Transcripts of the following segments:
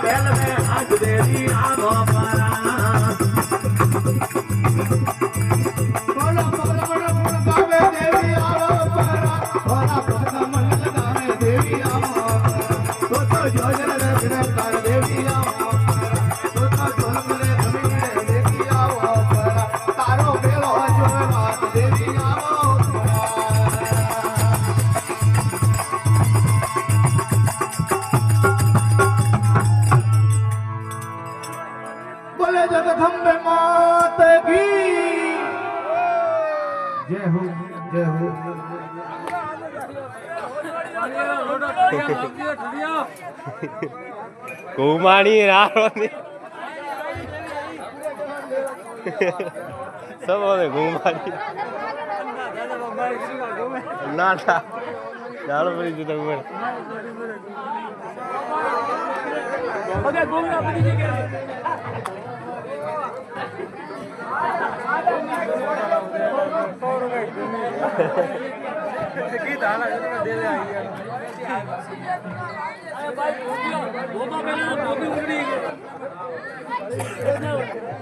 વેલ મે હાથ દેવી આવો પરા બોલો બોલો બોલો ગાવે દેવી આવો પરા ઓરા પગના મન લગાવે દેવી આવો પરા તો જોજન રે વિનકાર દેવી આવો પરા તો જોલમરે ધમીને દેવી આવો પરા તારો બેલો જોવા દેવી આવો बोले जगदम्बे मात की जय हो जय हो घुमानी रानी सब घुमानी ना ચાલો પડી જતા ઉપર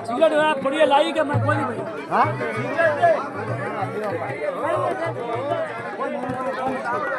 सिगरेट बढ़िया लाई क्या मैं कोई नहीं